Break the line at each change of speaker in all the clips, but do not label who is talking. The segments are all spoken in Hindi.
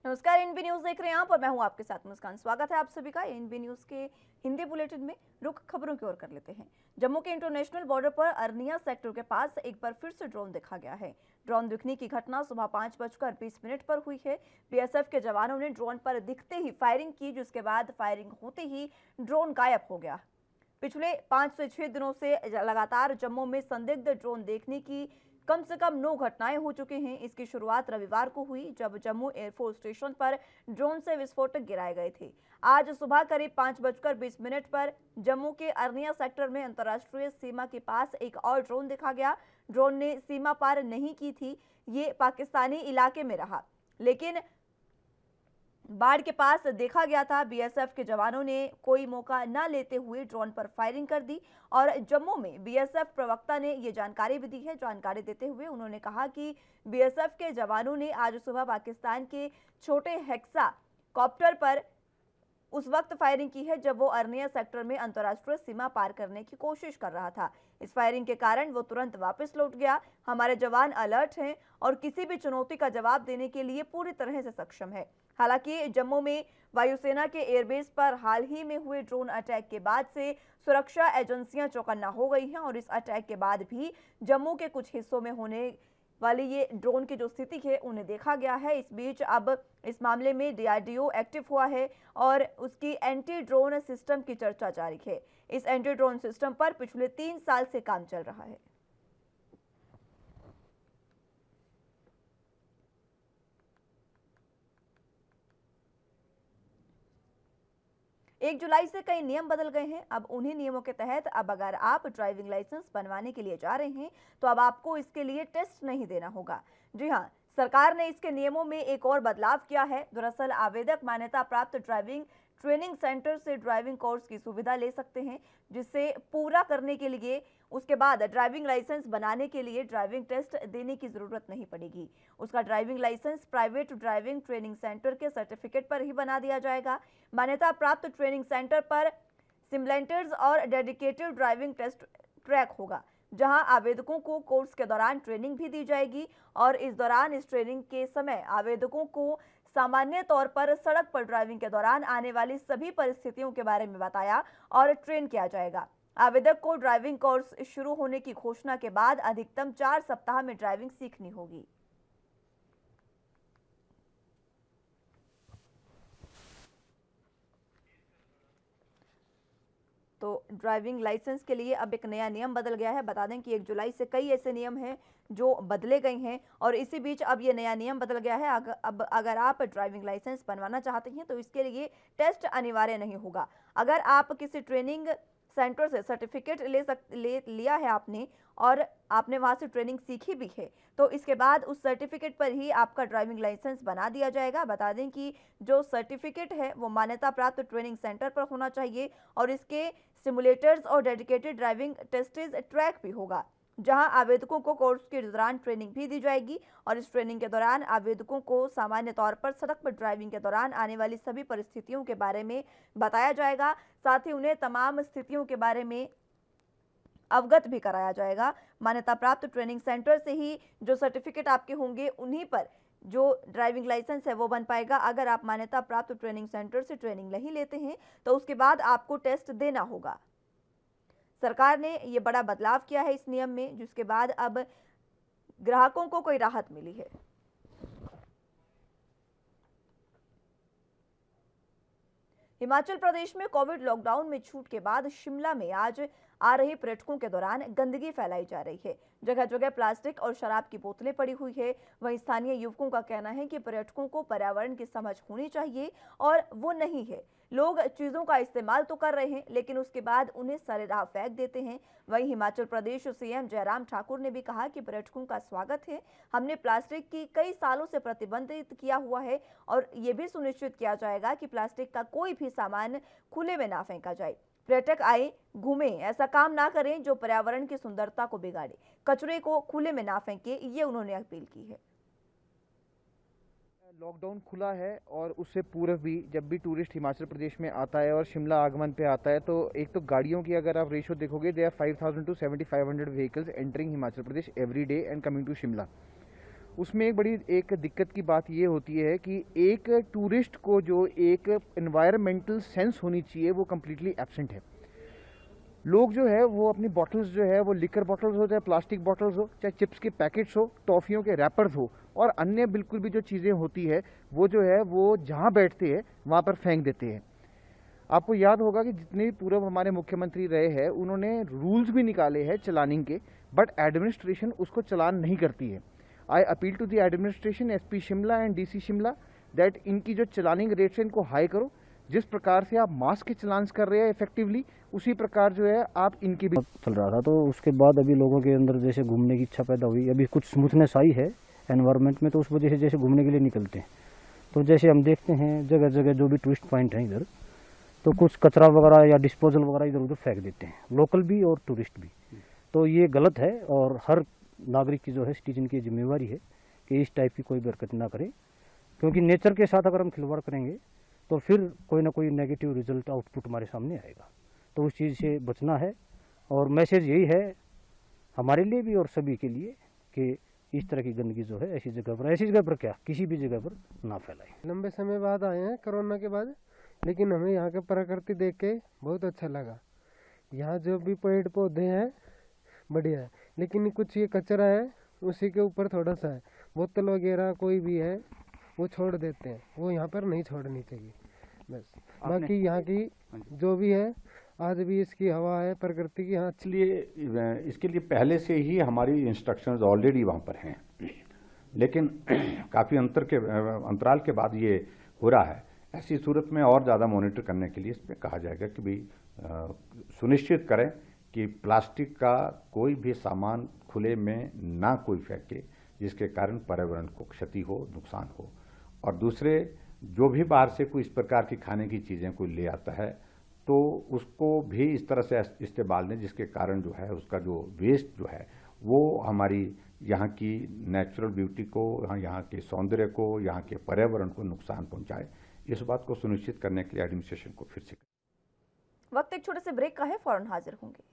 नमस्कार, एनबी न्यूज देख रहे हैं आप और मैं हूं आपके साथ मुस्कान। स्वागत है आप सभी का एनबी न्यूज के हिंदी बुलेटिन में। रुख खबरों की ओर कर लेते हैं। जम्मू के इंटरनेशनल बॉर्डर पर अरनिया सेक्टर के पास एक बार फिर से ड्रोन देखा गया है। ड्रोन दिखने की घटना सुबह 5:20 पर हुई है। बीएसएफ के जवानों ने ड्रोन पर दिखते ही फायरिंग की, जिसके बाद फायरिंग होते ही ड्रोन गायब हो गया। पिछले 5 से 6 दिनों से लगातार जम्मू में संदिग्ध ड्रोन देखने की कम से कम 9 घटनाएं हो चुकी हैं। इसकी शुरुआत रविवार को हुई, जब जम्मू एयरफोर्स स्टेशन पर ड्रोन से विस्फोटक गिराए गए थे। आज सुबह करीब 5:20 पर जम्मू के अरनिया सेक्टर में अंतर्राष्ट्रीय सीमा के पास एक और ड्रोन देखा गया। ड्रोन ने सीमा पार नहीं की थी, ये पाकिस्तानी इलाके में रहा, लेकिन बाढ़ के पास देखा गया था। बीएसएफ के जवानों ने कोई मौका न लेते हुए ड्रोन पर फायरिंग कर दी और जम्मू में बीएसएफ प्रवक्ता ने ये जानकारी भी दी है। जानकारी देते हुए उन्होंने कहा कि बीएसएफ के जवानों ने आज सुबह पाकिस्तान के छोटे हेक्सा कॉप्टर पर उस वक्त फायरिंग की है जब वो अरनिया सेक्टर में अंतर्राष्ट्रीय सीमा पार करने की कोशिश कर रहा था। इस फायरिंग के कारण वो तुरंत वापस लौट गया। हमारे जवान अलर्ट हैं और किसी भी चुनौती का जवाब देने के लिए पूरी तरह से सक्षम है। हालांकि जम्मू में वायुसेना के एयरबेस पर हाल ही में हुए ड्रोन अटैक के बाद से सुरक्षा एजेंसियां चौकन्ना हो गई हैं और इस अटैक के बाद भी जम्मू के कुछ हिस्सों में होने वाली ये ड्रोन की जो स्थिति है उन्हें देखा गया है। इस बीच अब इस मामले में डीआरडीओ एक्टिव हुआ है और उसकी एंटी ड्रोन सिस्टम की चर्चा जारी है। इस एंटी ड्रोन सिस्टम पर पिछले 3 साल से काम चल रहा है। एक जुलाई से कई नियम बदल गए हैं। अब उन्हीं नियमों के तहत अब अगर आप ड्राइविंग लाइसेंस बनवाने के लिए जा रहे हैं तो अब आपको इसके लिए टेस्ट नहीं देना होगा। जी हां, सरकार ने इसके नियमों में एक और बदलाव किया है। दरअसल आवेदक मान्यता प्राप्त ड्राइविंग ट्रेनिंग सेंटर से ड्राइविंग कोर्स की सुविधा ले सकते हैं, जिसे पूरा करने के लिए उसके बाद ड्राइविंग लाइसेंस बनाने के लिए ड्राइविंग टेस्ट देने की जरूरत नहीं पड़ेगी। उसका driving licence private driving training centre के सर्टिफिकेट पर ही बना दिया जाएगा। मान्यता प्राप्त ट्रेनिंग सेंटर पर सिमुलेटर्स और डेडिकेटेड ड्राइविंग टेस्ट ट्रैक होगा, जहां आवेदकों को कोर्स के दौरान ट्रेनिंग भी दी जाएगी और इस दौरान इस ट्रेनिंग के समय आवेदकों को सामान्य तौर पर सड़क पर ड्राइविंग के दौरान आने वाली सभी परिस्थितियों के बारे में बताया और ट्रेन किया जाएगा। आवेदक को ड्राइविंग कोर्स शुरू होने की घोषणा के बाद अधिकतम 4 सप्ताह में ड्राइविंग सीखनी होगी। तो ड्राइविंग लाइसेंस के लिए अब एक नया नियम बदल गया है। बता दें कि 1 जुलाई से कई ऐसे नियम हैं जो बदले गए हैं और इसी बीच अब ये नया नियम बदल गया है। अब अगर आप ड्राइविंग लाइसेंस बनवाना चाहते हैं तो इसके लिए टेस्ट अनिवार्य नहीं होगा। अगर आप किसी ट्रेनिंग सेंटर से सर्टिफिकेट लिया है आपने और आपने वहां से ट्रेनिंग सीखी भी है, तो इसके बाद उस सर्टिफिकेट पर ही आपका ड्राइविंग लाइसेंस बना दिया जाएगा। बता दें कि जो सर्टिफिकेट है वो मान्यता प्राप्त ट्रेनिंग सेंटर पर होना चाहिए और इसके सिमुलेटर्स और डेडिकेटेड ड्राइविंग टेस्टेज ट्रैक भी होगा, जहां आवेदकों को कोर्स के दौरान ट्रेनिंग भी दी जाएगी और इस ट्रेनिंग के दौरान आवेदकों को सामान्य तौर पर सड़क पर ड्राइविंग के दौरान आने वाली सभी परिस्थितियों के बारे में बताया जाएगा। साथ ही उन्हें तमाम स्थितियों के बारे में अवगत भी कराया जाएगा। मान्यता प्राप्त ट्रेनिंग सेंटर से ही जो सर्टिफिकेट आपके होंगे उन्हीं पर जो ड्राइविंग लाइसेंस है वो बन पाएगा। अगर आप मान्यता प्राप्त ट्रेनिंग सेंटर से ट्रेनिंग नहीं लेते हैं तो उसके बाद आपको टेस्ट देना होगा। सरकार ने ये बड़ा बदलाव किया है इस नियम में, जिसके बाद अब ग्राहकों को कोई राहत मिली है। हिमाचल प्रदेश में कोविड लॉकडाउन में छूट के बाद शिमला में आज आ रहे पर्यटकों के दौरान गंदगी फैलाई जा रही है। जगह जगह प्लास्टिक और शराब की बोतलें पड़ी हुई है। वहीं स्थानीय युवकों का कहना है कि पर्यटकों को पर्यावरण की समझ होनी चाहिए और वो नहीं है। लोग चीजों का इस्तेमाल तो कर रहे हैं लेकिन उसके बाद उन्हें सरेराह फेंक देते हैं। वहीं हिमाचल प्रदेश सीएम जयराम ठाकुर ने भी कहा कि पर्यटकों का स्वागत है। हमने प्लास्टिक की कई सालों से प्रतिबंधित किया हुआ है और ये भी सुनिश्चित किया जाएगा कि प्लास्टिक का कोई भी सामान खुले में ना फेंका जाए। पर्यटक आए, घूमें, ऐसा काम ना करें जो पर्यावरण की सुंदरता को बिगाड़े। कचरे को खुले में ना फेंके, ये उन्होंने अपील की है।
लॉकडाउन खुला है और उससे पूर्व भी जब भी टूरिस्ट हिमाचल प्रदेश में आता है और शिमला आगमन पे आता है तो एक तो गाड़ियों की अगर आप रेशियो देखोगे, they are 5000 to 7500 vehicles entering Himachal Pradesh every day and coming to Shimla. उसमें एक बड़ी एक दिक्कत की बात ये होती है कि एक टूरिस्ट को जो एक एनवायरमेंटल सेंस होनी चाहिए वो कम्प्लीटली एब्सेंट है। लोग जो है वो अपनी बॉटल्स जो है वो लिकर बॉटल्स हो, चाहे प्लास्टिक बॉटल्स हो, चाहे चिप्स के पैकेट्स हो, टॉफ़ियों के रैपर्स हो और अन्य बिल्कुल भी जो चीज़ें होती है वो जो है वो जहाँ बैठते हैं वहाँ पर फेंक देते हैं। आपको याद होगा कि जितने भी पूर्व हमारे मुख्यमंत्री रहे हैं उन्होंने रूल्स भी निकाले हैं चलानिंग के, बट एडमिनिस्ट्रेशन उसको चलान नहीं करती है। I appeal to the administration, SP Shimla and DC Shimla, that इनकी जो चलानिंग रेट्स है इनको हाई करो। जिस प्रकार से आप मास्क के चलान्स कर रहे हैं इफेक्टिवली, उसी प्रकार जो है आप इनकी भी
चल रहा था। तो उसके बाद अभी लोगों के अंदर जैसे घूमने की इच्छा पैदा हुई, अभी कुछ स्मूथनेस आई है एनवायरनमेंट में, तो उस वजह से जैसे घूमने के लिए निकलते हैं। तो जैसे हम देखते हैं जगह जगह जो भी टूरिस्ट पॉइंट हैं इधर, तो कुछ कचरा वगैरह या डिस्पोजल वगैरह इधर उधर फेंक देते हैं, लोकल भी और टूरिस्ट भी। तो ये गलत है और हर नागरिक की जो है सिटीजन की जिम्मेवारी है कि इस टाइप की कोई भी हरकत ना करें, क्योंकि नेचर के साथ अगर हम खिलवाड़ करेंगे तो फिर कोई ना कोई नेगेटिव रिजल्ट आउटपुट हमारे सामने आएगा। तो उस चीज़ से बचना है और मैसेज यही है हमारे लिए भी और सभी के लिए कि इस तरह की गंदगी जो है ऐसी जगह पर क्या किसी भी जगह पर ना फैलाए।
लंबे समय बाद आए हैं कोरोना के बाद, लेकिन हमें यहाँ के प्रकृति देख के बहुत अच्छा लगा। यहाँ जो भी पेड़ पौधे हैं बढ़िया है, लेकिन कुछ ये कचरा है उसी के ऊपर थोड़ा सा है, बोतल वगैरह कोई भी है वो छोड़ देते हैं, वो यहाँ पर नहीं छोड़नी चाहिए बस। बाकी यहाँ की जो भी है आज भी इसकी हवा है प्रकृति की, हाँ।
इसलिए इसके लिए पहले से ही हमारी इंस्ट्रक्शंस ऑलरेडी वहाँ पर हैं, लेकिन काफ़ी अंतराल के बाद ये हो रहा है। ऐसी सूरत में और ज़्यादा मॉनिटर करने के लिए इसमें कहा जाएगा कि भाई सुनिश्चित करें कि प्लास्टिक का कोई भी सामान खुले में ना कोई फेंके जिसके कारण पर्यावरण को क्षति हो, नुकसान हो। और दूसरे, जो भी बाहर से कोई इस प्रकार की खाने की चीज़ें कोई ले आता है तो उसको भी इस तरह से इस्तेमाल दें जिसके कारण जो है उसका जो वेस्ट जो है वो हमारी यहाँ की नेचुरल ब्यूटी को, यहाँ के सौंदर्य को, यहाँ के पर्यावरण को नुकसान पहुँचाए। इस बात को सुनिश्चित करने के लिए एडमिनिस्ट्रेशन को फिर से
वक्त एक छोटे से ब्रेक का है, फौरन हाजिर होंगे।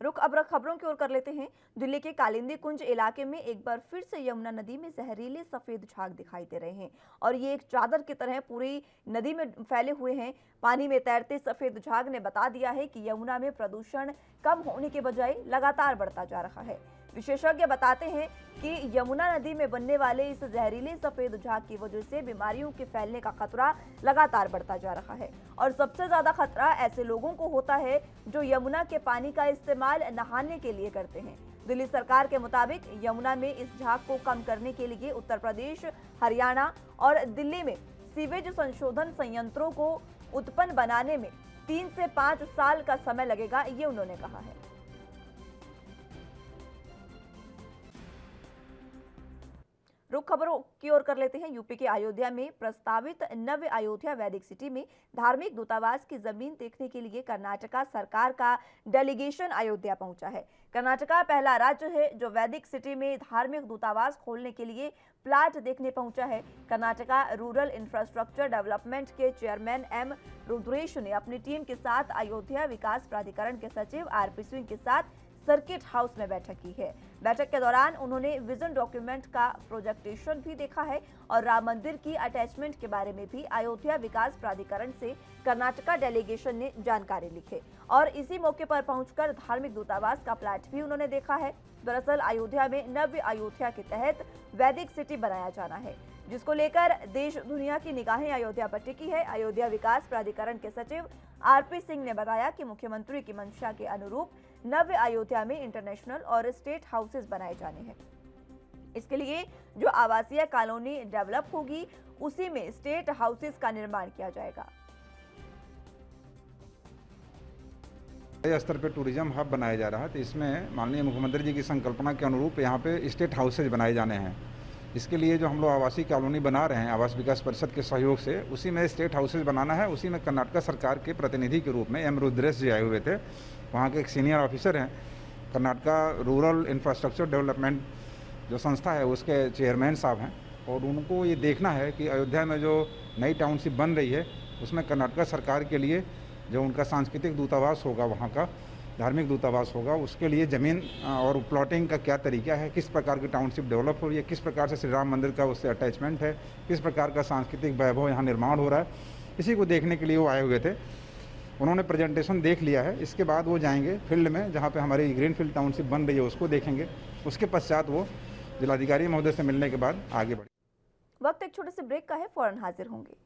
रुक अब खबरों की ओर कर लेते हैं। दिल्ली के कालिंदी कुंज इलाके में एक बार फिर से यमुना नदी में जहरीले सफेद झाग दिखाई दे रहे हैं और ये एक चादर की तरह पूरी नदी में फैले हुए हैं। पानी में तैरते सफेद झाग ने बता दिया है कि यमुना में प्रदूषण कम होने के बजाय लगातार बढ़ता जा रहा है। विशेषज्ञ बताते हैं कि यमुना नदी में बनने वाले इस जहरीले सफेद झाग की वजह से बीमारियों के फैलने का खतरा लगातार बढ़ता जा रहा है और सबसे ज्यादा खतरा ऐसे लोगों को होता है जो यमुना के पानी का इस्तेमाल नहाने के लिए करते हैं। दिल्ली सरकार के मुताबिक यमुना में इस झाग को कम करने के लिए उत्तर प्रदेश, हरियाणा और दिल्ली में सीवेज संशोधन संयंत्रों को उत्पन्न बनाने में 3 से 5 साल का समय लगेगा, ये उन्होंने कहा है। रुक खबरों की ओर कर लेते हैं। यूपी के अयोध्या में प्रस्तावित नव्य अयोध्या वैदिक सिटी में धार्मिक दूतावास की जमीन देखने के लिए कर्नाटका सरकार का डेलीगेशन अयोध्या पहुंचा है। कर्नाटका पहला राज्य है जो वैदिक सिटी में धार्मिक दूतावास खोलने के लिए प्लाट देखने पहुंचा है। कर्नाटका रूरल इंफ्रास्ट्रक्चर डेवलपमेंट के चेयरमैन एम रुद्रेश ने अपनी टीम के साथ अयोध्या विकास प्राधिकरण के सचिव आरपी सिंह के साथ सर्किट हाउस में बैठक की है। बैठक के दौरान उन्होंने विजन डॉक्यूमेंट का प्रोजेक्टेशन भी देखा है और राम मंदिर की अटैचमेंट के बारे में भी अयोध्या विकास प्राधिकरण से कर्नाटका डेलीगेशन ने जानकारी ली है और इसी मौके पर पहुंचकर धार्मिक दूतावास का प्लाट भी उन्होंने देखा है। दरअसल अयोध्या में नव्य अयोध्या के तहत वैदिक सिटी बनाया जाना है, जिसको लेकर देश दुनिया की निगाहें अयोध्या पर टिकी है। अयोध्या विकास प्राधिकरण के सचिव आरपी सिंह ने बताया कि मुख्यमंत्री की मंशा के अनुरूप नव्य अयोध्या में इंटरनेशनल और स्टेट हाउसेज बनाए जाने हैं। इसके लिए जो आवासीय कॉलोनी डेवलप होगी उसी में स्टेट हाउसेज का निर्माण किया जाएगा।
स्तर पे टूरिज्म हब बनाया जा रहा है, तो इसमें माननीय मुख्यमंत्री जी की संकल्पना के अनुरूप यहाँ पे स्टेट हाउसेज बनाए जाने हैं। इसके लिए जो हम लोग आवासीय कॉलोनी बना रहे हैं आवास विकास परिषद के सहयोग से, उसी में स्टेट हाउसेज बनाना है। उसी में कर्नाटक सरकार के प्रतिनिधि के रूप में एम रुद्रेश जी आए हुए थे, वहाँ के एक सीनियर ऑफिसर हैं, कर्नाटका रूरल इंफ्रास्ट्रक्चर डेवलपमेंट जो संस्था है उसके चेयरमैन साहब हैं, और उनको ये देखना है कि अयोध्या में जो नई टाउनशिप बन रही है उसमें कर्नाटका सरकार के लिए जो उनका सांस्कृतिक दूतावास होगा, वहाँ का धार्मिक दूतावास होगा, उसके लिए ज़मीन और प्लॉटिंग का क्या तरीका है, किस प्रकार की टाउनशिप डेवलप हो रही है, किस प्रकार से श्री राम मंदिर का उससे अटैचमेंट है, किस प्रकार का सांस्कृतिक वैभव यहाँ निर्माण हो रहा है, इसी को देखने के लिए वो आए हुए थे। उन्होंने प्रेजेंटेशन देख लिया है, इसके बाद वो जाएंगे फील्ड में जहाँ पे हमारी ग्रीनफील्ड टाउनशिप बन रही है उसको देखेंगे। उसके पश्चात वो जिलाधिकारी महोदय से मिलने के बाद आगे बढ़े।
वक्त एक छोटे से ब्रेक का है, फौरन हाजिर होंगे।